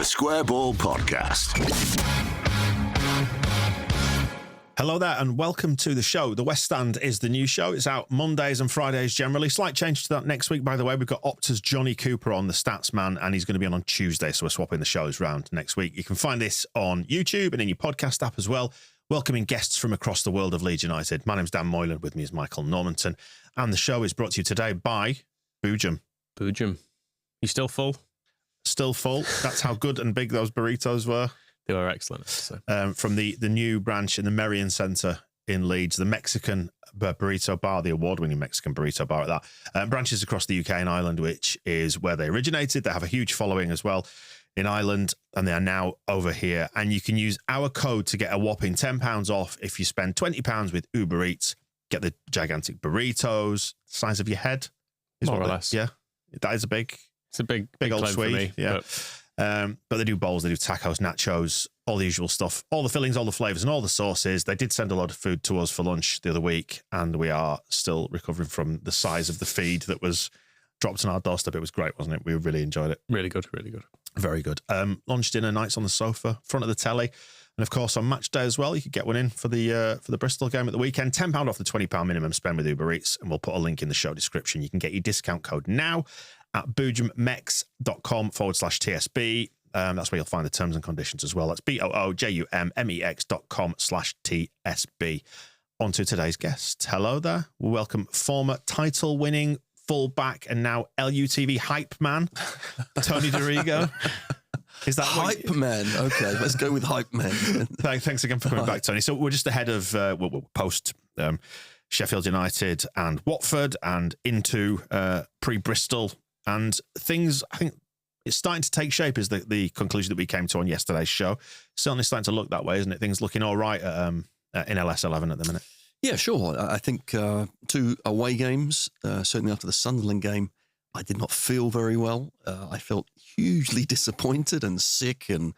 The Square Ball Podcast. Hello there and welcome to the show. The West Stand is the new show. It's out Mondays and Fridays generally. Slight change to that next week, by the way. We've got Opta's Johnny Cooper on, the stats man, and he's going to be on Tuesday, so we're swapping the shows round next week. You can find this on YouTube and in your podcast app as well. Welcoming guests from across the world of Leeds United. My name's Dan Moylan. With me is Michael Normanton. And the show is brought to you today by Boojum. Boojum. You still full? Still full. That's how good and big those burritos were. They were excellent. So. From the new branch in the Merrion Centre in Leeds, the Mexican burrito bar, the award-winning Mexican burrito bar at that. Branches across the UK and Ireland, which is where they originated. They have a huge following as well in Ireland, and they are now over here. And you can use our code to get a whopping £10 off if you spend £20 with Uber Eats. Get the gigantic burritos, size of your head. More or less. Yeah, that is It's a big old claim Swede. for me, Yeah. But they do bowls, they do tacos, nachos, all the usual stuff, all the fillings, all the flavours and all the sauces. They did send a lot of food to us for lunch the other week, and we are still recovering from the size of the feed that was dropped on our doorstep. It was great, wasn't it? We really enjoyed it. Really good, really good. Very good. Lunch, dinner, nights on the sofa, front of the telly, and of course on match day as well. You could get one in for the Bristol game at the weekend. £10 off the £20 minimum spend with Uber Eats, and we'll put a link in the show description. You can get your discount code now at boojummex.com/TSB. That's where you'll find the terms and conditions as well. That's BOOJUMMEX.com/TSB. On to today's guest. Hello there. We welcome former title-winning fullback and now LUTV hype man, Tony Dorigo. Is that hype man? Okay, let's go with hype man. Thanks again for coming back, Tony. So we're just ahead of post Sheffield United and Watford and into pre-Bristol, and things, I think it's starting to take shape is the conclusion that we came to on yesterday's show. Certainly starting to look that way, isn't it? Things looking all right in LS11 at the minute. Yeah, sure. I think 2 away games, certainly after the Sunderland game, I did not feel very well. I felt hugely disappointed and sick, and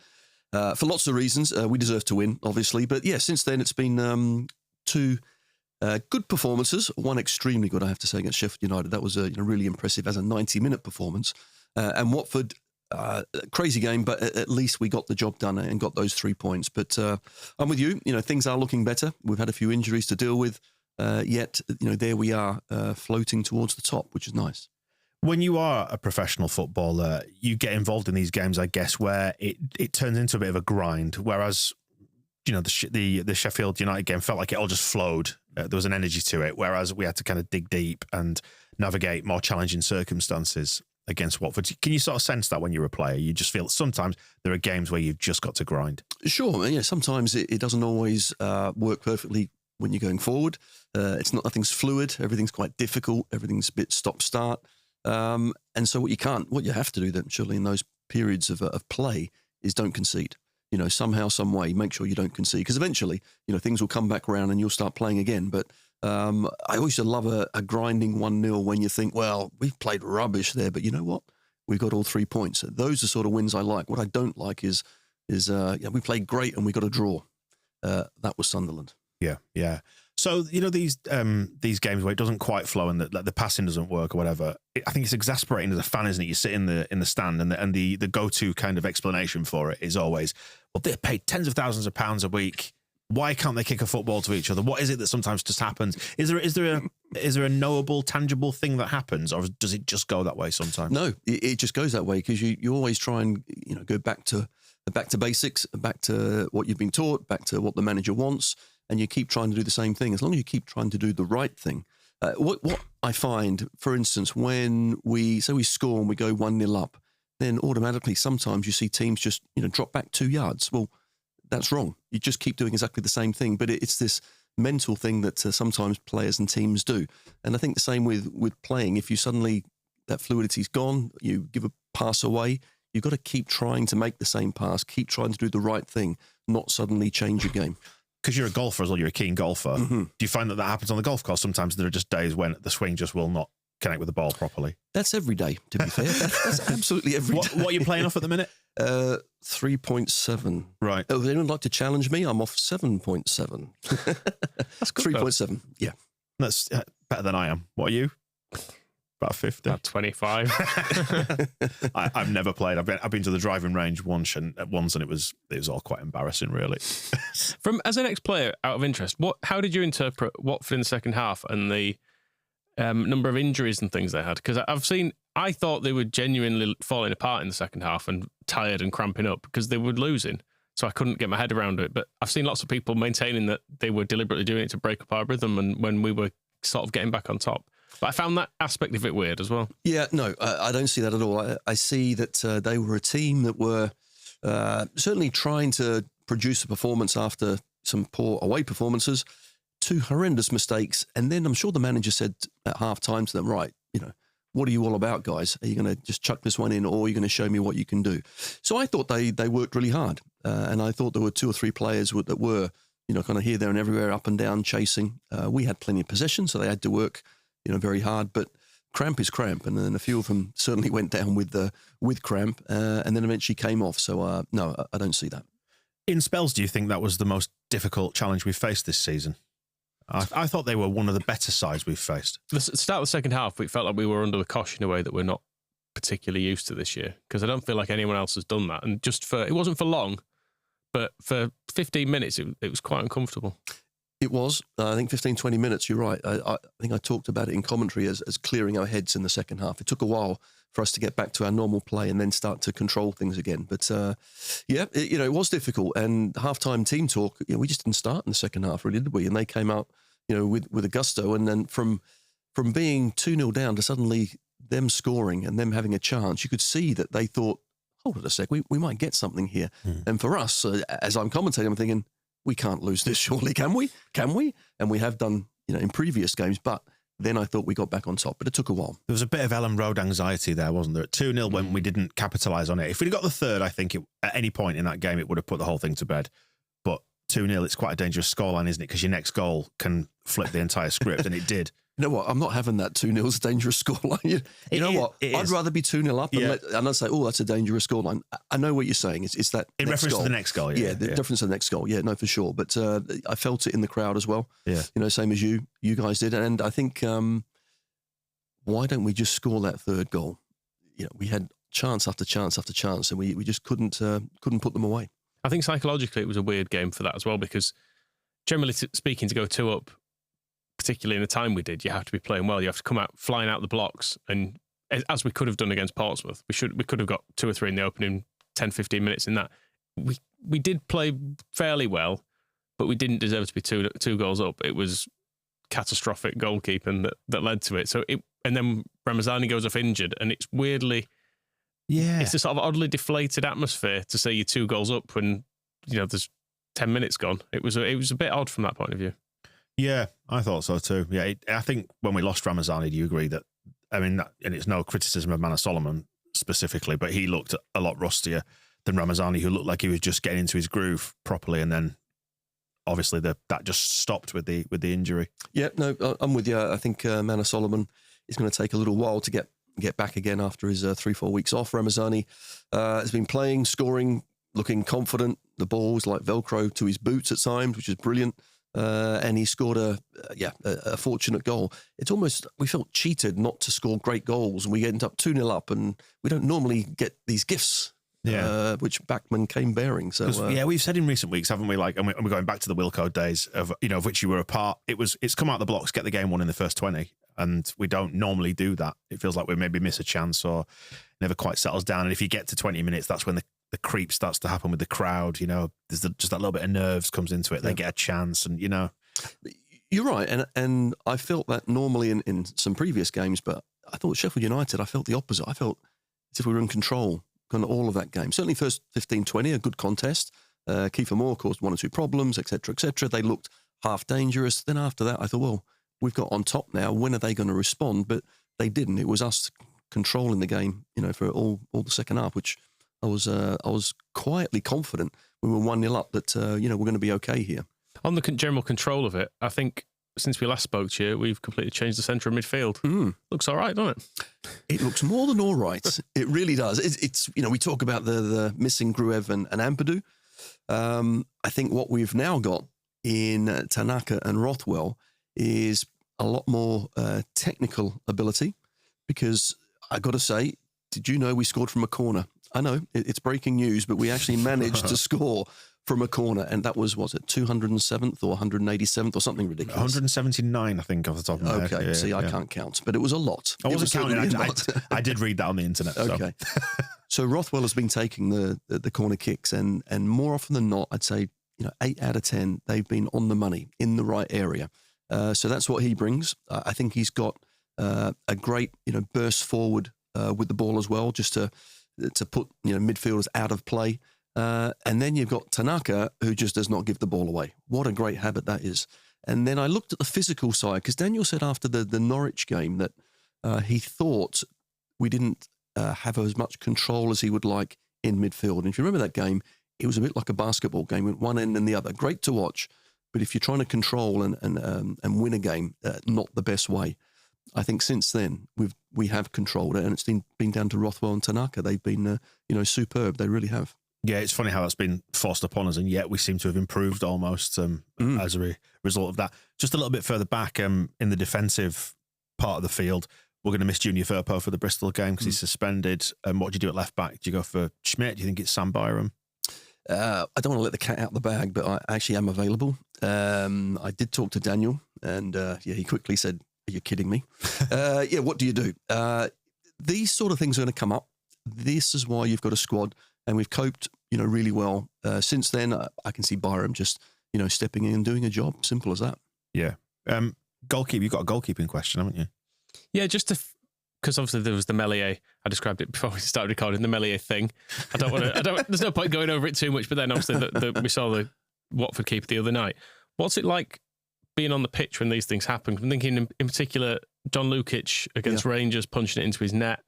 for lots of reasons. We deserve to win, obviously. But yeah, since then it's been 2 good performances. One extremely good, I have to say, against Sheffield United. That was really impressive as a 90-minute performance. And Watford, crazy game, but at least we got the job done and got those 3 points. But I'm with you. Things are looking better. We've had a few injuries to deal with, yet there we are, floating towards the top, which is nice. When you are a professional footballer, you get involved in these games, I guess, where it turns into a bit of a grind. Whereas, the Sheffield United game felt like it all just flowed. There was an energy to it, whereas we had to kind of dig deep and navigate more challenging circumstances against Watford. Can you sort of sense that when you're a player? You just feel sometimes there are games where you've just got to grind. Sure, yeah. Sometimes it doesn't always work perfectly when you're going forward. Nothing's fluid. Everything's quite difficult. Everything's a bit stop-start. And so what you have to do then, surely in those periods of play, is don't concede. Somehow, some way, make sure you don't concede, because eventually, things will come back around and you'll start playing again. But I always love a grinding 1-0 when you think, well, we've played rubbish there, but you know what? We've got all 3 points. Those are the sort of wins I like. What I don't like is we played great and we got a draw. That was Sunderland. Yeah. So, these games where it doesn't quite flow and the passing doesn't work or whatever, I think it's exasperating as a fan, isn't it? You sit in the stand and the go-to kind of explanation for it is always, well, they're paid tens of thousands of pounds a week. Why can't they kick a football to each other? What is it that sometimes just happens? Is there a knowable, tangible thing that happens, or does it just go that way sometimes? No, it just goes that way because you always try and go back to basics, back to what you've been taught, back to what the manager wants, and you keep trying to do the same thing. As long as you keep trying to do the right thing. What I find, for instance, when we score and we go 1-0 up, then automatically sometimes you see teams just drop back 2 yards. Well, that's wrong. You just keep doing exactly the same thing. But it's this mental thing that sometimes players and teams do. And I think the same with playing. If you suddenly, that fluidity's gone, you give a pass away, you've got to keep trying to make the same pass, keep trying to do the right thing, not suddenly change your game. Because you're a golfer as well, you're a keen golfer. Mm-hmm. Do you find that happens on the golf course? Sometimes there are just days when the swing just will not connect with the ball properly. That's every day, to be fair. That's absolutely every day. What are you playing off at the minute? 3.7. Right. Oh, would anyone like to challenge me? I'm off 7.7. That's good. 3.7, yeah. That's better than I am. What are you? About 50. About 25. I've never played. I've been to the driving range once, and it was all quite embarrassing, really. As an ex-player, out of interest, how did you interpret Watford in the second half and the number of injuries and things they had? Because I thought they were genuinely falling apart in the second half and tired and cramping up because they were losing. So I couldn't get my head around it. But I've seen lots of people maintaining that they were deliberately doing it to break up our rhythm and when we were sort of getting back on top. But I found that aspect of it weird as well. Yeah, no, I don't see that at all. I see that they were a team that were certainly trying to produce a performance after some poor away performances, 2 horrendous mistakes. And then I'm sure the manager said at half-time to them, right, what are you all about, guys? Are you going to just chuck this one in or are you going to show me what you can do? So I thought they worked really hard. And I thought there were 2 or 3 players that were, kind of here, there and everywhere, up and down, chasing. We had plenty of possession, so they had to work very hard, but cramp is cramp, and then a few of them certainly went down with cramp, and then eventually came off. So no, I don't see that. In spells, do you think that was the most difficult challenge we've faced this season? I thought they were one of the better sides we've faced. The start of the second half, we felt like we were under the cosh in a way that we're not particularly used to this year, because I don't feel like anyone else has done that. And it wasn't for long, but for 15 minutes, it was quite uncomfortable. It was. I think 15, 20 minutes, you're right. I think I talked about it in commentary as clearing our heads in the second half. It took a while for us to get back to our normal play and then start to control things again. But, it was difficult. And halftime team talk, we just didn't start in the second half, really, did we? And they came out, with a gusto. And then from being 2-0 down to suddenly them scoring and them having a chance, you could see that they thought, hold on a sec, we might get something here. And for us, as I'm commentating, I'm thinking, we can't lose this, surely, can we? Can we? And we have done, in previous games, but then I thought we got back on top, but it took a while. There was a bit of Ellen Road anxiety there, wasn't there? At 2-0 when we didn't capitalise on it. If we'd got the third, I think at any point in that game, it would have put the whole thing to bed. But 2-0, it's quite a dangerous scoreline, isn't it? Because your next goal can flip the entire script, and it did. You know what? I'm not having that 2-0 as a dangerous scoreline. You know what? I'd rather be 2-0 up and I'd say, oh, that's a dangerous scoreline. I know what you're saying. It's that in next reference goal. to the next goal, the difference to the next goal. Yeah, no, for sure. But I felt it in the crowd as well. Yeah. Same as you guys did. And I think, why don't we just score that third goal? We had chance after chance after chance, and we just couldn't put them away. I think psychologically it was a weird game for that as well, because generally speaking, to go 2 up, particularly in the time we did, you have to be playing well. You have to come out flying out the blocks, and as we could have done against Portsmouth, we could have got 2 or 3 in the opening 10, 15 minutes in that. We did play fairly well, but we didn't deserve to be two goals up. It was catastrophic goalkeeping that led to it. And then Ramazani goes off injured, and it's weirdly, it's a sort of oddly deflated atmosphere to say you're 2 goals up when there's 10 minutes gone. It was a bit odd from that point of view. Yeah, I thought so too. Yeah, I think when we lost Ramazani, do you agree that? I mean, and it's no criticism of Manor Solomon specifically, but he looked a lot rustier than Ramazani, who looked like he was just getting into his groove properly, and then obviously that just stopped with the injury. Yeah, no, I'm with you. I think Manor Solomon is going to take a little while to get back again after his 3-4 weeks off. Ramazani has been playing, scoring, looking confident. The ball was like Velcro to his boots at times, which is brilliant. And he scored a fortunate goal. It's almost, we felt cheated not to score great goals. We ended up 2-0 up, and we don't normally get these gifts, which Bachmann came bearing. So we've said in recent weeks, haven't we? Like, and we're going back to the Wilco days of which you were a part. It's come out the blocks, get the game won in the first 20, and we don't normally do that. It feels like we maybe miss a chance or never quite settles down. And if you get to 20 minutes, that's when the creep starts to happen with the crowd. There's just that little bit of nerves comes into it. They get a chance, and You're right, and I felt that normally in some previous games, but I thought Sheffield United, I felt the opposite. I felt as if we were in control kind of all of that game. Certainly first 15-20, a good contest. Kiefer Moore caused 1 or 2 problems, etc., etc. They looked half dangerous. Then after that, I thought, well, we've got on top now. When are they going to respond? But they didn't. It was us controlling the game, for all the second half, which I was quietly confident when we were 1-0 up that we're going to be okay here. On the general control of it, I think since we last spoke to you, we've completely changed the centre of midfield. Looks all right, doesn't it? It looks more than all right. It really does. It's we talk about the missing Gruev and Ampadu. I think what we've now got in Tanaka and Rothwell is a lot more technical ability. because I got to say, did you know we scored from a corner? I know it's breaking news, but we actually managed to score from a corner, and that was it 207th or 187th or something ridiculous? 179, I think, off the top of my head. Okay, Yeah, see, I can't count, but it was a lot. I wasn't counting. Certainly I did read that on the internet. Okay. So Rothwell has been taking the corner kicks, and more often than not, I'd say 8 out of 10 they've been on the money in the right area. So that's what he brings. I think he's got a great burst forward with the ball as well, just to put midfielders out of play. And then you've got Tanaka, who just does not give the ball away. What a great habit that is. And then I looked at the physical side, because Daniel said after the Norwich game that he thought we didn't have as much control as he would like in midfield. And if you remember that game, it was a bit like a basketball game with one end and the other. Great to watch, but if you're trying to control and win a game, not the best way. I think since then we have controlled it, and it's been down to Rothwell and Tanaka. They've been superb. They really have. Yeah, it's funny how that's been forced upon us, and yet we seem to have improved almost as a result of that. Just a little bit further back in the defensive part of the field, we're going to miss Junior Firpo for the Bristol game because he's suspended. What do you do at left back? Do you go for Schmidt? Do you think it's Sam Byram? I don't want to let the cat out of the bag, but I actually am available. I did talk to Daniel, and he quickly said, "Are you kidding me?" What do you do? These sort of things are going to come up. This is why you've got a squad. And we've coped, really well. Since then, I can see Byram just, stepping in and doing a job. Simple as that. Yeah. Goalkeeper, you've got a goalkeeping question, haven't you? Yeah, just because obviously there was the Meslier. I described it before we started recording, the Meslier thing. I don't want to. There's no point going over it too much. But then obviously we saw the Watford keeper the other night. What's it like being on the pitch when these things happen? I'm thinking in particular John Lukic against Rangers punching it into his net,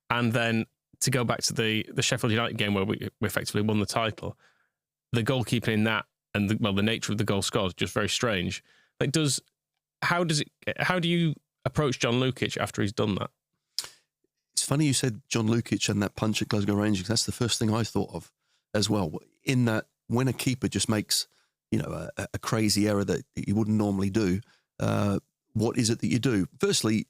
and then to go back to the Sheffield United game where we effectively won the title, the goalkeeping in that and the nature of the goal scored is just very strange. How do you approach John Lukic after he's done that? It's funny you said John Lukic and that punch at Glasgow Rangers. That's the first thing I thought of as well. In that, when a keeper just makes a crazy error that you wouldn't normally do, what is it that you do? Firstly,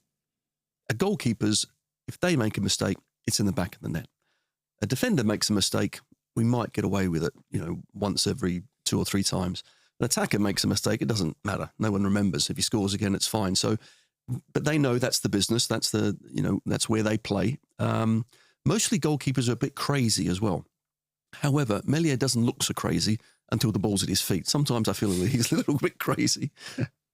a goalkeeper's, if they make a mistake, it's in the back of the net. A defender makes a mistake, we might get away with it, once every 2 or 3 times. An attacker makes a mistake, it doesn't matter. No one remembers. If he scores again, it's fine. So, but they know that's the business. That's that's where they play. Mostly goalkeepers are a bit crazy as well. However, Meslier doesn't look so crazy until the ball's at his feet. Sometimes I feel he's a little bit crazy.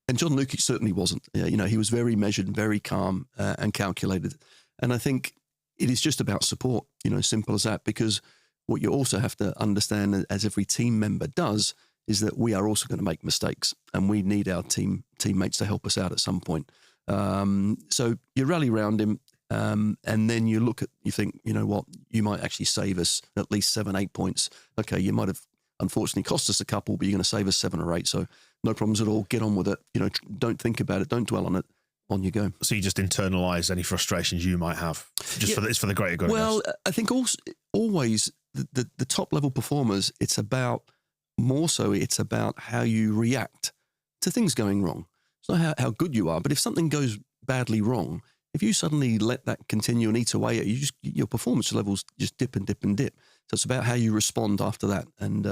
And John Lukic certainly wasn't. He was very measured, very calm and calculated. And I think it is just about support, simple as that, because what you also have to understand, as every team member does, is that we are also going to make mistakes, and we need our teammates to help us out at some point. So you rally around him, and then you think, what, you might actually save us at least 7-8 points. Okay, you might have unfortunately cost us a couple, but you're going to save us 7 or 8. So no problems at all. Get on with it. Don't think about it. Don't dwell on it. On you go. So you just internalise any frustrations you might have, for the greater good. Well, I think also, always the top level performers, it's about how you react to things going wrong. It's not how good you are, but if something goes badly wrong, if you suddenly let that continue and eat away at you, your performance levels just dip and dip and dip. So it's about how you respond after that. And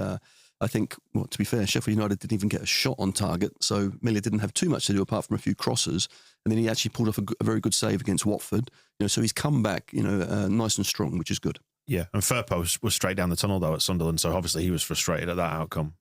I think, to be fair, Sheffield United didn't even get a shot on target, so Meslier didn't have too much to do apart from a few crosses. And then he actually pulled off a very good save against Watford. So he's come back, nice and strong, which is good. Yeah, and Firpo was straight down the tunnel though at Sunderland, so obviously he was frustrated at that outcome.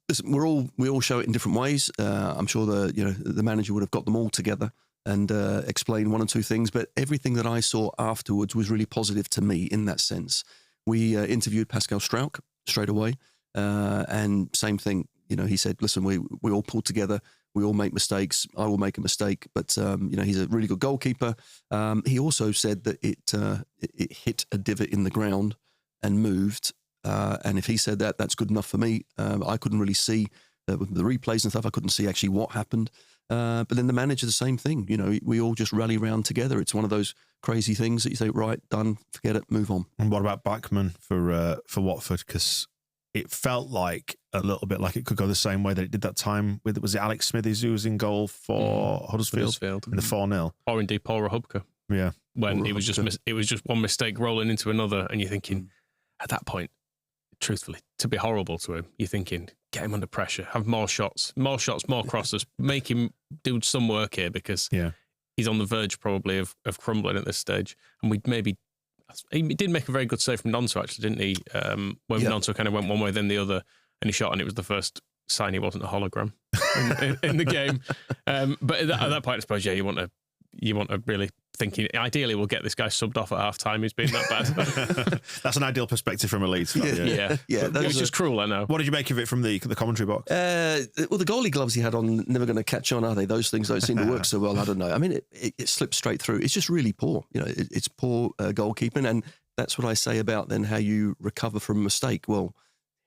Listen, we all show it in different ways. I'm sure the manager would have got them all together and explained 1 or 2 things, but everything that I saw afterwards was really positive to me in that sense. We interviewed Pascal Struijk straight away, and same thing. He said, "Listen, we all pull together. We all make mistakes. I will make a mistake, but he's a really good goalkeeper." He also said that it hit a divot in the ground and moved. And if he said that, that's good enough for me. I couldn't really see with the replays and stuff. I couldn't see actually what happened. But then the manager, the same thing. We all just rally around together. It's one of those crazy things that you say, right, done, forget it, move on. And what about Bachmann for Watford? Because it felt like a little bit like it could go the same way that it did that time with, was it Alex Smithies who was in goal for Huddersfield in the 4-0? Or indeed Paul Rahubka. Yeah. when it was just one mistake rolling into another, and you're thinking at that point, truthfully, to be horrible to him, you're thinking, get him under pressure, have more shots, more crosses, make him do some work here, because he's on the verge probably of crumbling at this stage. And he did make a very good save from Nonso, actually, didn't he? When Nonso kind of went one way, then the other, and he shot, and it was the first sign he wasn't a hologram in the game. But at that point, I suppose, you want to really thinking, ideally, we'll get this guy subbed off at half time. He's been that bad. That's an ideal perspective from a Leeds fan. Yeah. It was just cruel, I know. What did you make of it from the commentary box? Well, the goalie gloves he had on, never going to catch on, are they? Those things don't seem to work so well. I don't know. I mean, it slipped straight through. It's just really poor. It's poor goalkeeping, and that's what I say about then how you recover from a mistake. Well,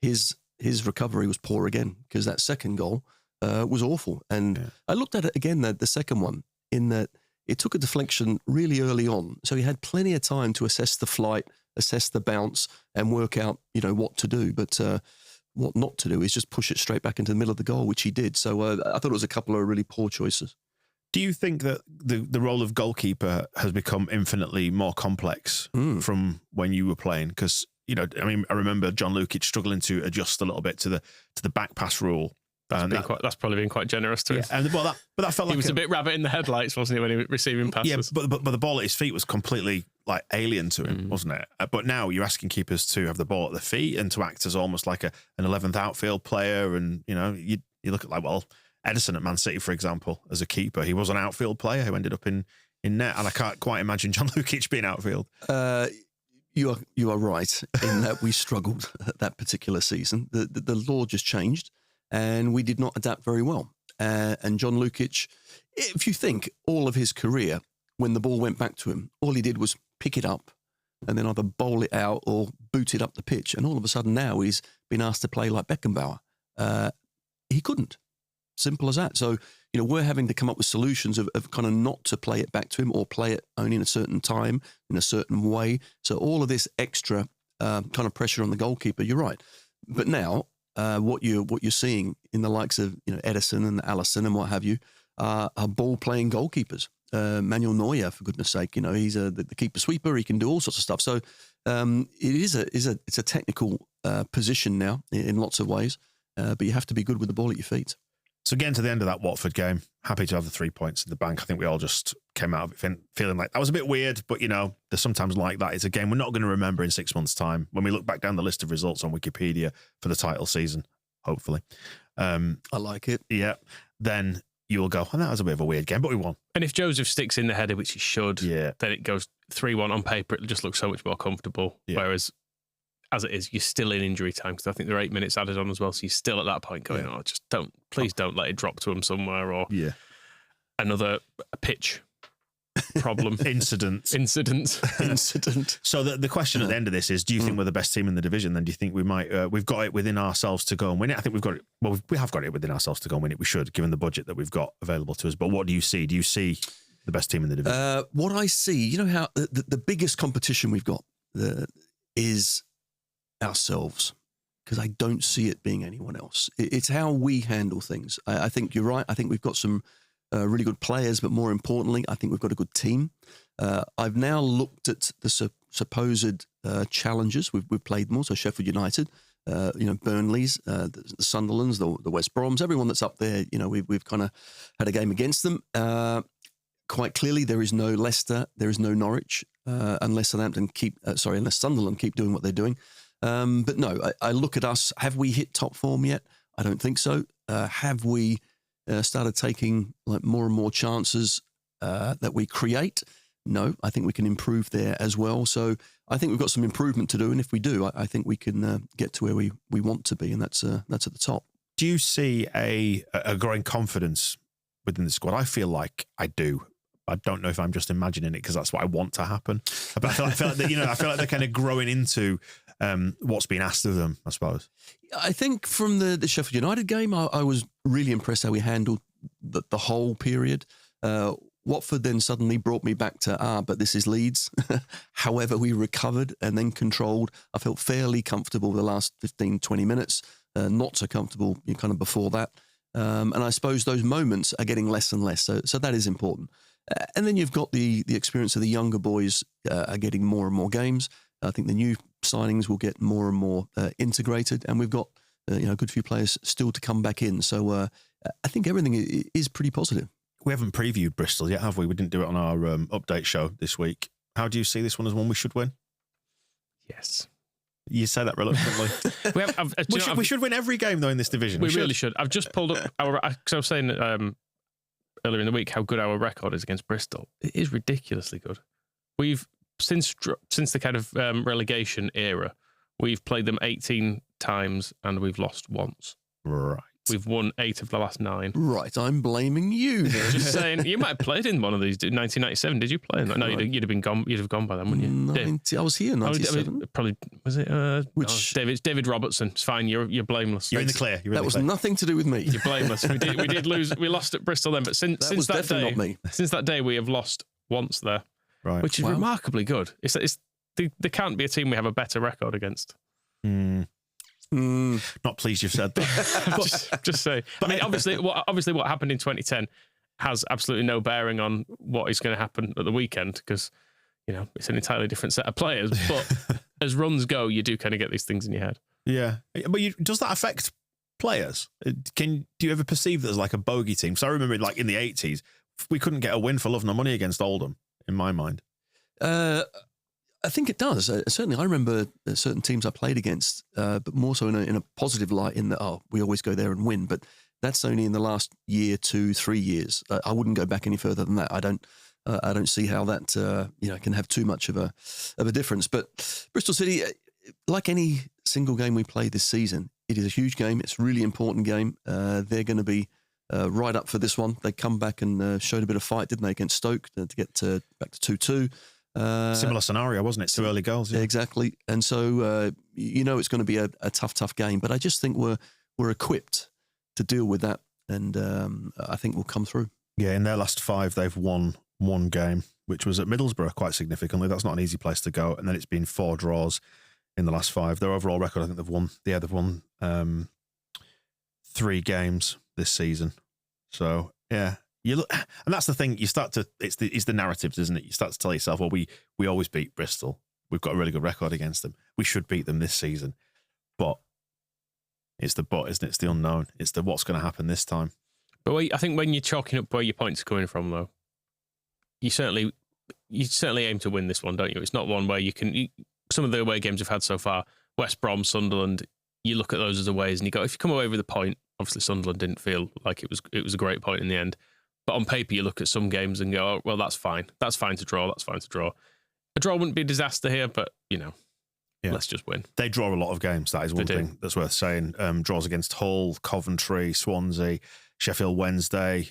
his recovery was poor again, because that second goal was awful. And I looked at it again, the second one, in that it took a deflection really early on. So he had plenty of time to assess the flight, assess the bounce, and work out, what to do. But what not to do is just push it straight back into the middle of the goal, which he did. So I thought it was a couple of really poor choices. Do you think that the role of goalkeeper has become infinitely more complex from when you were playing? Because, I remember John Lukic struggling to adjust a little bit to the back pass rule. That's probably been quite generous to him. But that felt like he was a bit rabbit in the headlights, wasn't he, when he was receiving passes? Yeah, but the ball at his feet was completely alien to him, wasn't it? But now you're asking keepers to have the ball at their feet and to act as almost like an 11th outfield player. And you look at Edison at Man City, for example, as a keeper. He was an outfield player who ended up in net, and I can't quite imagine John Lukic being outfield. You are right in that we struggled that particular season. The law just changed, and we did not adapt very well. And John Lukic, if you think all of his career, when the ball went back to him, all he did was pick it up and then either bowl it out or boot it up the pitch. And all of a sudden now he's been asked to play like Beckenbauer. He couldn't. Simple as that. So, we're having to come up with solutions of kind of not to play it back to him, or play it only in a certain time, in a certain way. So all of this extra kind of pressure on the goalkeeper, you're right. But now what you're seeing in the likes of Edison and Alisson and what have you are ball-playing goalkeepers. Manuel Neuer, for goodness sake, he's the keeper sweeper. He can do all sorts of stuff. So it's a technical position now in lots of ways, but you have to be good with the ball at your feet. So getting to the end of that Watford game, happy to have the 3 points in the bank. I think we all just came out of it feeling like that was a bit weird, but there's sometimes like that. It's a game we're not going to remember in 6 months' time when we look back down the list of results on Wikipedia for the title season, hopefully. I like it. Yeah. Then you will go, that was a bit of a weird game, but we won. And if Joseph sticks in the header, which he should, then it goes 3-1 on paper. It just looks so much more comfortable. Yeah. Whereas, as it is, you're still in injury time, because I think there are 8 minutes added on as well. So you're still at that point going, please don't let it drop to him somewhere, or another pitch problem. Incident. So the question at the end of this is, do you think we're the best team in the division? Then do you think we might, we've got it within ourselves to go and win it? I think we've got it. Well, we have got it within ourselves to go and win it. We should, given the budget that we've got available to us. But what do you see? Do you see the best team in the division? What I see, how the biggest competition we've got is ourselves, because I don't see it being anyone else. It's how we handle things. I think you're right. I think we've got some really good players, but more importantly, I think we've got a good team. I've now looked at the supposed challenges. We've played them all. So Sheffield United, Burnley's, the Sunderlands, the West Broms, everyone that's up there. We've kind of had a game against them. Quite clearly, there is no Leicester, there is no Norwich, unless Sunderland keep doing what they're doing. But no, I look at us. Have we hit top form yet? I don't think so. Have we started taking more and more chances that we create? No, I think we can improve there as well. So I think we've got some improvement to do, and if we do, I think we can get to where we want to be, and that's at the top. Do you see a growing confidence within the squad? I feel like I do. I don't know if I'm just imagining it because that's what I want to happen. But I feel like they're kind of growing into what's been asked of them, I suppose. I think from the Sheffield United game, I was really impressed how we handled the whole period. Watford then suddenly brought me back to, but this is Leeds. However, we recovered and then controlled. I felt fairly comfortable the last 15, 20 minutes, not so comfortable kind of before that. And I suppose those moments are getting less and less. So that is important. And then you've got the experience of the younger boys are getting more and more games. I think the new signings will get more and more integrated, and we've got a good few players still to come back in. So I think everything is pretty positive. We haven't previewed Bristol yet, have we? We didn't do it on our update show this week. How do you see this one as one we should win? Yes. You say that reluctantly. We should win every game, though, in this division. We really should. I've just pulled up because I was saying earlier in the week how good our record is against Bristol. It is ridiculously good. We've, since the kind of relegation era, we've played them 18 times and we've lost once. Right. We've won 8 of the last 9. Right, I'm blaming you. Just saying, you might have played in one of these. 1997, did you play in that? No, you'd have been gone. You'd have gone by then, wouldn't you? I was here in 97. Probably was it? David Robertson. It's fine. You're blameless. You're in the clear. That was nothing to do with me. You're blameless. We did lose. We lost at Bristol then, but since that day, not me. Since that day, we have lost once there, right? Which is remarkably good. There can't be a team we have a better record against. Not pleased you've said that. just say. I mean, obviously, what happened in 2010 has absolutely no bearing on what is going to happen at the weekend because it's an entirely different set of players. But as runs go, you do kind of get these things in your head. Yeah, but does that affect players? Do you ever perceive that as like a bogey team? So I remember, like in the 80s, we couldn't get a win for love nor money against Oldham. In my mind. I think it does. Certainly, I remember certain teams I played against, but more so in a positive light in that, we always go there and win. But that's only in the last year, 2, 3 years. I wouldn't go back any further than that. I don't see how that can have too much of a difference. But Bristol City, like any single game we play this season, it is a huge game. It's a really important game. They're going to be right up for this one. They come back and showed a bit of fight, didn't they, against Stoke to get back to 2-2. Similar scenario, wasn't it? 2 early goals. Yeah. Exactly. And so, it's going to be a tough game. But I just think we're equipped to deal with that. And I think we'll come through. Yeah, in their last 5, they've won 1 game, which was at Middlesbrough quite significantly. That's not an easy place to go. And then it's been 4 draws in the last 5. Their overall record, I think they've won 3 games this season. So, yeah. You look, and that's the thing. You start to it's the narratives, isn't it? You start to tell yourself, well, we always beat Bristol. We've got a really good record against them. We should beat them this season. But it's the isn't it? It's the unknown. It's the what's going to happen this time. But I think when you're chalking up where your points are coming from, though, you certainly aim to win this one, don't you? It's not one where you can. Some of the away games we've had so far, West Brom, Sunderland, you look at those as aways, and you go, if you come away with a point, obviously Sunderland didn't feel like it was a great point in the end. But on paper, you look at some games and go, oh, well, that's fine. That's fine to draw. That's fine to draw. A draw wouldn't be a disaster here, but, let's just win. They draw a lot of games. That is one thing that's worth saying. Draws against Hull, Coventry, Swansea, Sheffield Wednesday,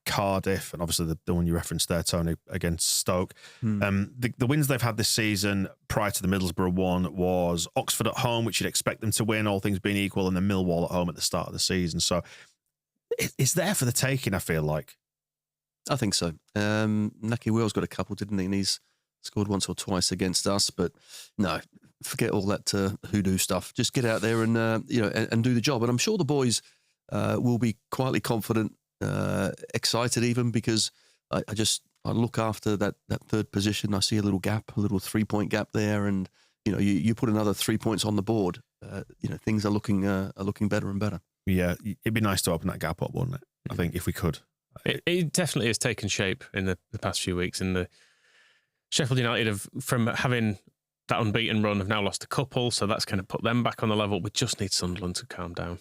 Cardiff, and obviously the one you referenced there, Tony, against Stoke. The wins they've had this season prior to the Middlesbrough one was Oxford at home, which you'd expect them to win, all things being equal, and then Millwall at home at the start of the season. So it's there for the taking, I feel like. I think so. Naki Will's got a couple, didn't he? And he's scored once or twice against us. But no, forget all that hoodoo stuff. Just get out there and and do the job. And I'm sure the boys will be quietly confident, excited even, because I look after that third position. I see a little gap, a little 3-point gap there, and you put another 3 points on the board. Things are looking better and better. Yeah, it'd be nice to open that gap up, wouldn't it? I think if we could. It definitely has taken shape in the past few weeks. And the Sheffield United from having that unbeaten run, have now lost a couple, so that's kind of put them back on the level. We just need Sunderland to calm down.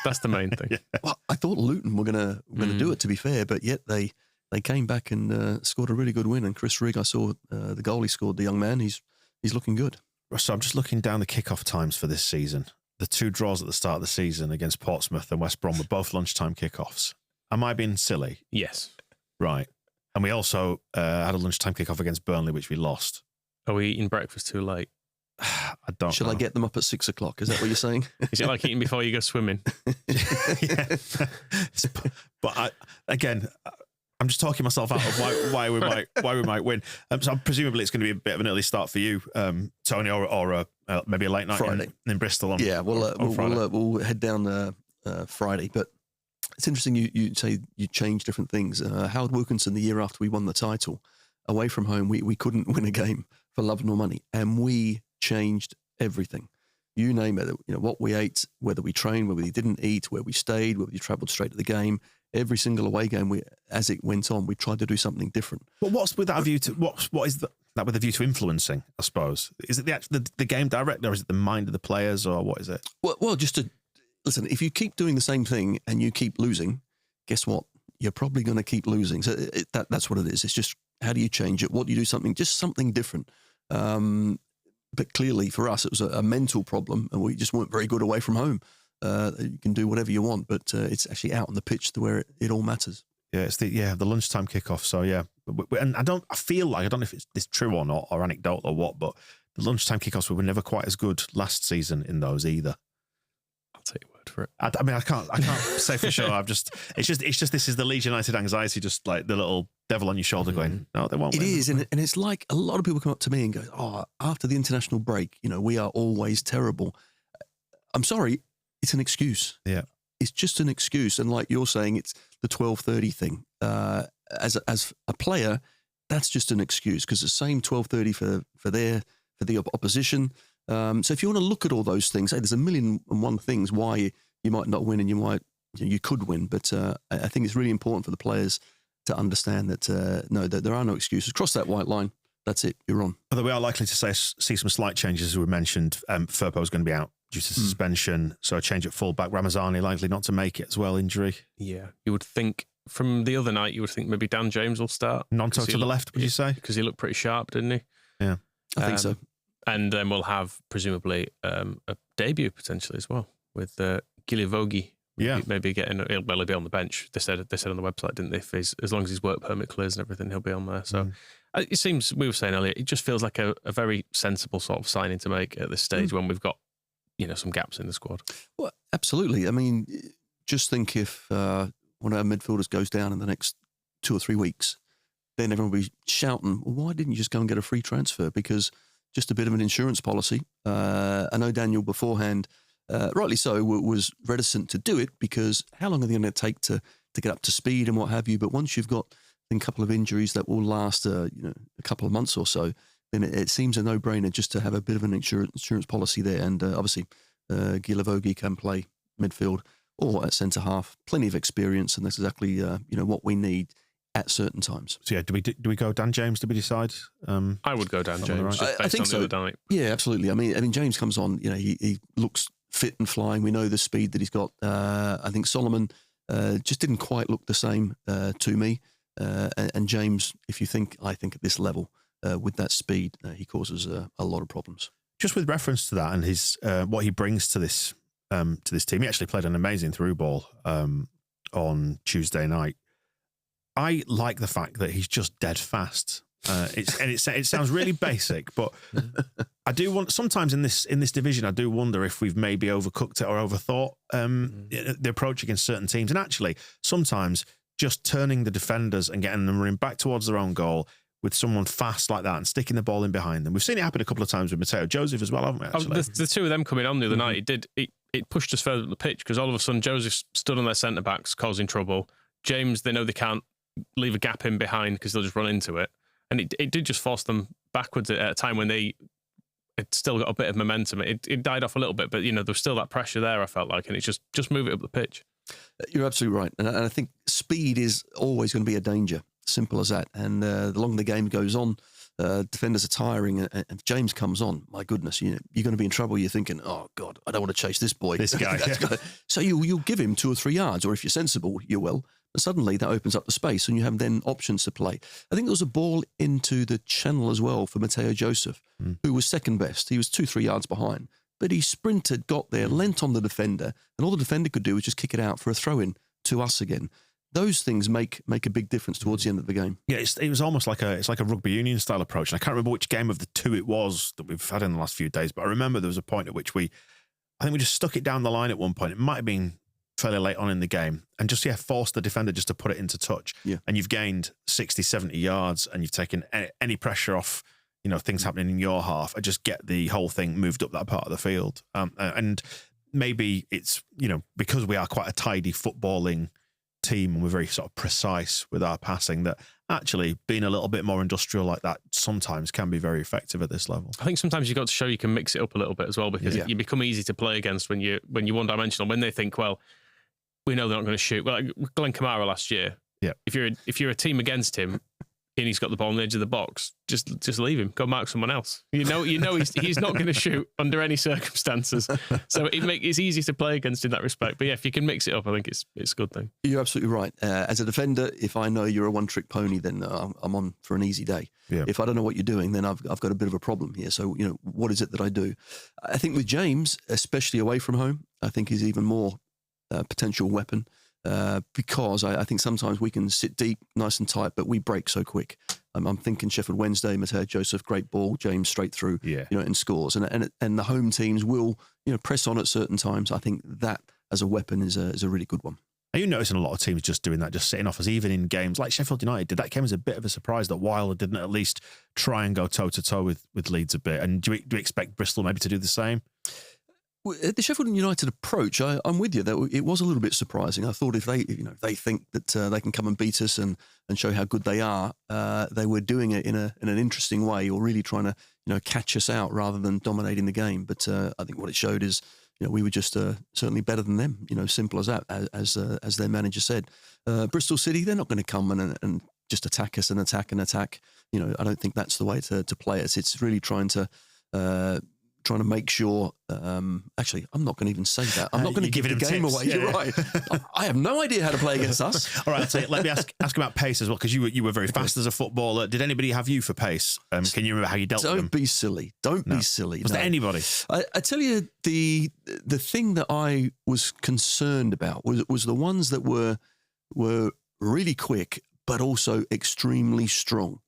That's the main thing. Yeah. Well, I thought Luton were going to do it, to be fair, but yet they came back and scored a really good win. And Chris Rigg, I saw the goalie scored, the young man. He's looking good. So I'm just looking down the kickoff times for this season. The 2 draws at the start of the season against Portsmouth and West Brom were both lunchtime kickoffs. Am I being silly? Yes. Right. And we also had a lunchtime kickoff against Burnley, which we lost. Are we eating breakfast too late? I don't Shall know. I get them up at 6 o'clock? Is that what you're saying? Is it like eating before you go swimming? Yeah. But I'm just talking myself out of why we might win. So presumably it's going to be a bit of an early start for you, Tony, or maybe a late night Friday in Bristol. We'll head down Friday. But It's interesting you say you change different things. Howard Wilkinson, the year after we won the title, away from home, we couldn't win a game for love nor money, and we changed everything. You name it, what we ate, whether we trained, whether we didn't eat, where we stayed, whether we travelled straight to the game. Every single away game, as it went on, we tried to do something different. But what's with that view to what is that with a view to influencing? I suppose, is it the game directly, or is it the mind of the players, or what is it? Well, just to listen. If you keep doing the same thing and you keep losing, guess what? You're probably going to keep losing. So that's what it is. It's just how do you change it? What do you do? Something different. But clearly, for us, it was a mental problem, and we just weren't very good away from home. You can do whatever you want, but it's actually out on the pitch to where it all matters. Yeah, it's the lunchtime kickoff. So yeah, and I don't know if it's true or not, or anecdotal or what, but the lunchtime kickoffs were never quite as good last season in those either. I'll take your word for it. I mean, I can't say for sure. It's just this is the Leeds United anxiety, just like the little devil on your shoulder going, no, they won't. It is, and it's like a lot of people come up to me and go, "Oh, after the international break, we are always terrible." I'm sorry, it's an excuse. Yeah, it's just an excuse, and like you're saying, it's the 12:30 thing. As a player, that's just an excuse because the same 12:30 for the opposition. So if you want to look at all those things, there's a million and one things why you might not win and you could win. But I think it's really important for the players to understand that that there are no excuses. Cross that white line. That's it. You're on. Although we are likely to see some slight changes, as we mentioned. Firpo's going to be out due to suspension, so a change at fullback. Ramazani likely not to make it as well, injury. Yeah, you would think from the other night, maybe Dan James will start. Nonto to the left, would you say? Because he looked pretty sharp, didn't he? Yeah, I think so. And then we'll have presumably a debut potentially as well with Gilivogi. Yeah, maybe he'll be on the bench. They said on the website, didn't they? As long as his work permit clears and everything, he'll be on there. So it seems, we were saying earlier, it just feels like a very sensible sort of signing to make at this stage when we've got some gaps in the squad. Well, absolutely. I mean, just think if one of our midfielders goes down in the next 2 or 3 weeks, then everyone will be shouting, well, why didn't you just go and get a free transfer? Because just a bit of an insurance policy. I know Daniel beforehand, rightly so, was reticent to do it because how long are they going to take to get up to speed and what have you? But once you've got a couple of injuries that will last a couple of months or so, then it seems a no-brainer just to have a bit of an insurance policy there. And obviously, Gilivogi can play midfield or at centre half. Plenty of experience, and that's exactly what we need at certain times. So yeah, do we go Dan James? Did we decide? I would go Dan James. Right? I think so. Yeah, absolutely. I mean, James comes on. He looks fit and flying. We know the speed that he's got. I think Solomon just didn't quite look the same to me. And James, I think at this level with that speed, he causes a lot of problems. Just with reference to that and his what he brings to this team, he actually played an amazing through ball on Tuesday night. I like the fact that he's just dead fast. It sounds really basic, but I do want sometimes in this division. I do wonder if we've maybe overcooked it or overthought the approach against certain teams. And actually, sometimes just turning the defenders and getting them running back towards their own goal with someone fast like that and sticking the ball in behind them. We've seen it happen a couple of times with Mateo Joseph as well, haven't we? Actually? The two of them coming on the other night, it pushed us further up the pitch because all of a sudden Joseph stood on their centre backs causing trouble. James, they know they can't leave a gap in behind because they'll just run into it. And it did just force them backwards at a time when it still got a bit of momentum. It died off a little bit, but there was still that pressure there, I felt like, and it's just move it up the pitch. You're absolutely right. And I think speed is always going to be a danger. Simple as that. And the longer the game goes on, defenders are tiring. And if James comes on, my goodness, you're going to be in trouble. You're thinking, oh, God, I don't want to chase this boy. This guy. So you'll give him 2 or 3 yards, or if you're sensible, you will. And suddenly that opens up the space and you have then options to play. I think there was a ball into the channel as well for Mateo Joseph, who was second best. He was 2-3 yards behind. But he sprinted, got there, leant on the defender, and all the defender could do was just kick it out for a throw-in to us again. Those things make a big difference towards the end of the game. Yeah, it was almost like a rugby union style approach. And I can't remember which game of the 2 it was that we've had in the last few days, but I remember there was a point at which I think we just stuck it down the line at one point. It might have been fairly late on in the game and just forced the defender just to put it into touch. Yeah. And you've gained 60, 70 yards and you've taken any pressure off things happening in your half and just get the whole thing moved up that part of the field. And maybe it's, because we are quite a tidy footballing team and we're very sort of precise with our passing, that actually being a little bit more industrial like that sometimes can be very effective at this level. I think sometimes you've got to show you can mix it up a little bit as well, because you become easy to play against when you're one-dimensional. When they think, well, we know they're not going to shoot. Well, like Glenn Kamara last year. Yeah. If you're a team against him and he's got the ball on the edge of the box, just leave him. Go mark someone else. You know he's not going to shoot under any circumstances. So it's easy to play against in that respect. But yeah, if you can mix it up, I think it's a good thing. You're absolutely right. As a defender, if I know you're a one-trick pony, then I'm on for an easy day. Yeah. If I don't know what you're doing, then I've got a bit of a problem here. So, what is it that I do? I think with James, especially away from home, I think he's even more potential weapon. Because I think sometimes we can sit deep, nice and tight, but we break so quick. I'm thinking Sheffield Wednesday, Matteo Joseph, great ball, James straight through, and scores. And the home teams will, press on at certain times. I think that as a weapon is a really good one. Are you noticing a lot of teams just doing that, just sitting off us, even in games like Sheffield United did? That came as a bit of a surprise that Wilder didn't at least try and go toe-to-toe with Leeds a bit. And do we expect Bristol maybe to do the same? The Sheffield United approach, I'm with you. That it was a little bit surprising. I thought if they think that they can come and beat us and show how good they are, they were doing it in an interesting way, or really trying to catch us out rather than dominating the game. But I think what it showed is we were just certainly better than them. Simple as that. As their manager said, Bristol City, they're not going to come and just attack us and attack and attack. I don't think that's the way to play us. It's really trying to make sure. Actually, I'm not going to even say that. I'm not going to give the game away. You're right. I have no idea how to play against us. All right, so let me ask about pace as well, because you were very fast as a footballer. Did anybody have you for pace? Can you remember how you dealt with them? Don't be silly. Don't be silly. Was there anybody? I tell you, the thing that I was concerned about was the ones that were really quick, but also extremely strong.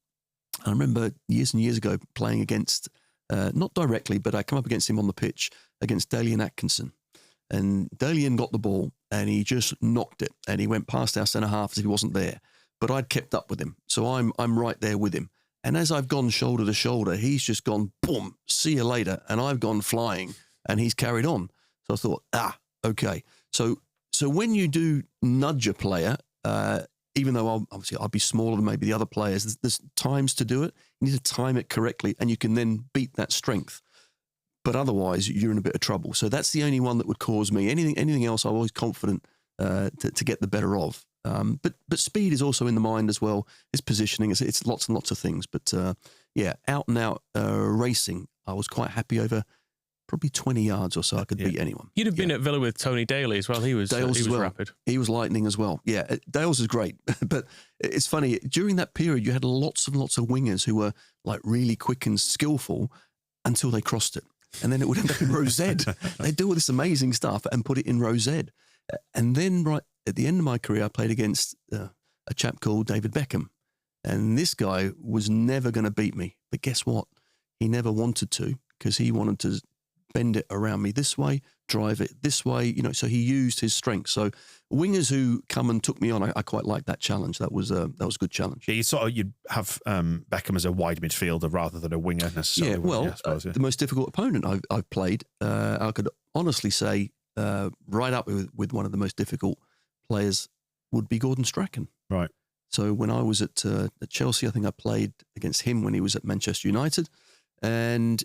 I remember years and years ago playing against. Not directly, but I come up against him on the pitch against Dalian Atkinson. And Dalian got the ball and he just knocked it. And he went past our centre-half as if he wasn't there. But I'd kept up with him. So I'm right there with him. And as I've gone shoulder to shoulder, he's just gone, boom, see you later. And I've gone flying and he's carried on. So I thought, okay. So when you do nudge a player, even though I'll be smaller than maybe the other players, there's times to do it. You need to time it correctly, and you can then beat that strength. But otherwise, you're in a bit of trouble. So that's the only one that would cause me. Anything else, I'm always confident to get the better of. But speed is also in the mind as well. It's positioning. It's lots and lots of things. But out and out racing, I was quite happy over. Probably 20 yards or so, I could beat anyone. You'd have been at Villa with Tony Daly as well. He was rapid. He was lightning as well. Yeah, Dales is great. But it's funny, during that period, you had lots and lots of wingers who were like really quick and skillful until they crossed it. And then it would end up in row Z. They'd do all this amazing stuff and put it in row Z. And then right at the end of my career, I played against a chap called David Beckham. And this guy was never going to beat me. But guess what? He never wanted to, because he wanted to bend it around me this way, drive it this way, so he used his strength. So wingers who come and took me on, I quite liked that challenge. That was a good challenge. Yeah, you'd have Beckham as a wide midfielder rather than a winger necessarily. Yeah, well, the most difficult opponent I've played, I could honestly say right up with one of the most difficult players would be Gordon Strachan. Right. So when I was at Chelsea, I think I played against him when he was at Manchester United, and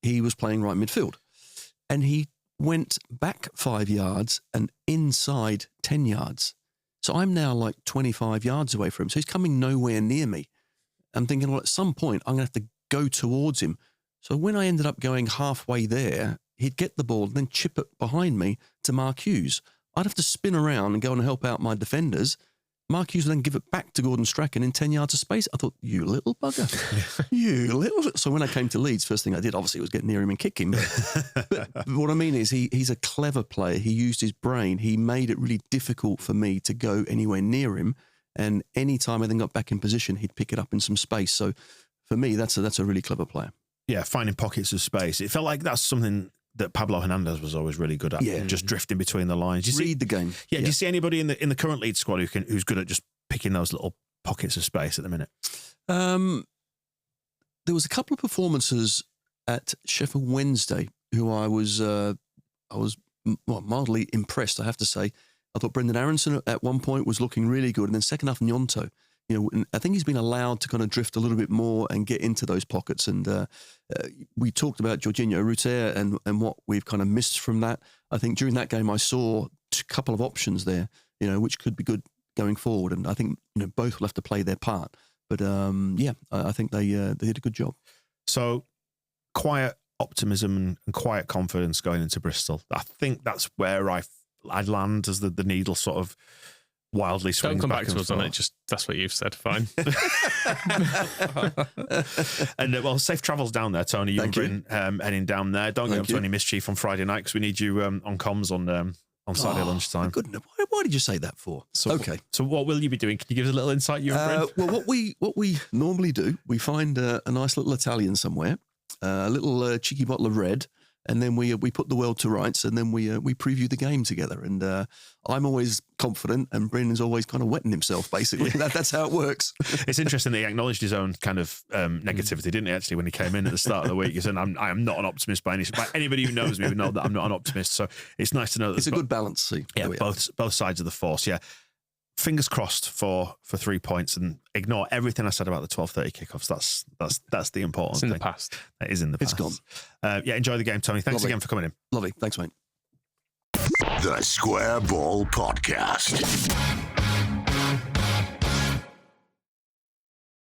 he was playing right midfield, and he went back 5 yards and inside 10 yards. So I'm now like 25 yards away from him. So he's coming nowhere near me. I'm thinking, well, at some point I'm going to have to go towards him. So when I ended up going halfway there, he'd get the ball and then chip it behind me to Mark Hughes. I'd have to spin around and go and help out my defenders. Mark Hughes would then give it back to Gordon Strachan in 10 yards of space. I thought, you little bugger. You little... So when I came to Leeds, first thing I did, obviously, was get near him and kick him. But what I mean is he's a clever player. He used his brain. He made it really difficult for me to go anywhere near him. And any time I then got back in position, he'd pick it up in some space. So for me, that's a really clever player. Yeah, finding pockets of space. It felt like that's something that Pablo Hernandez was always really good at. Yeah. Just drifting between the lines. Read the game. Yeah, do you see anybody in the current Leeds squad who's good at just picking those little pockets of space at the minute? There was a couple of performances at Sheffield Wednesday who I was mildly impressed, I have to say. I thought Brendan Aronson at one point was looking really good, and then second half Gnonto. I think he's been allowed to kind of drift a little bit more and get into those pockets. And we talked about Jorginho Rutter and what we've kind of missed from that. I think during that game I saw a couple of options there, which could be good going forward. And I think both will have to play their part. But I think they did a good job. So quiet optimism and quiet confidence going into Bristol. I think that's where I'd land as the needle sort of wildly swings. Don't come back and to us on forth. it. Just that's what you've said. Fine. And safe travels down there, Tony. You and Bryn heading down there. Don't get up to any mischief on Friday night because we need you on comms on Saturday lunchtime. Goodness, why did you say that for? Okay. So what will you be doing? Can you give us a little insight, you and Bryn? Well, what we normally do, we find a nice little Italian somewhere, a little cheeky bottle of red, and then we put the world to rights, and then we preview the game together. And I'm always confident, and Brendan's always kind of wetting himself. Basically, that's how it works. It's interesting that he acknowledged his own kind of negativity, didn't he? Actually, when he came in at the start of the week, he said, "I am not an optimist by anybody who knows me would know that I'm not an optimist." So it's nice to know that it's a good balance. See, yeah, both sides of the force. Yeah. Fingers crossed for 3 points, and ignore everything I said about the 12:30 kickoffs. That's the important thing. It's in the past. It is in the past. It's gone. Enjoy the game, Tony. Thanks again for coming in. Lovely. Thanks, mate. The Square Ball Podcast.